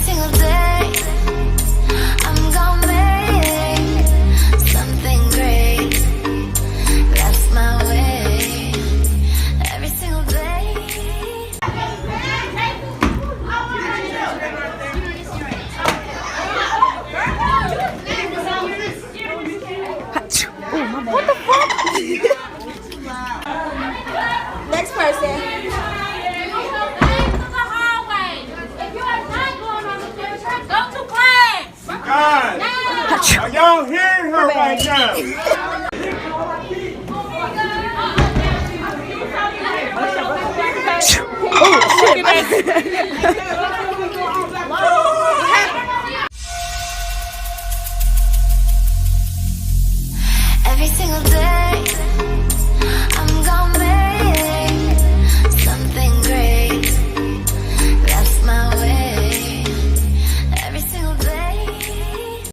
single day, I'm gonna make something great. That's my way. Every single day. Next person. God, are y'all hearing her right now? Oh, shit.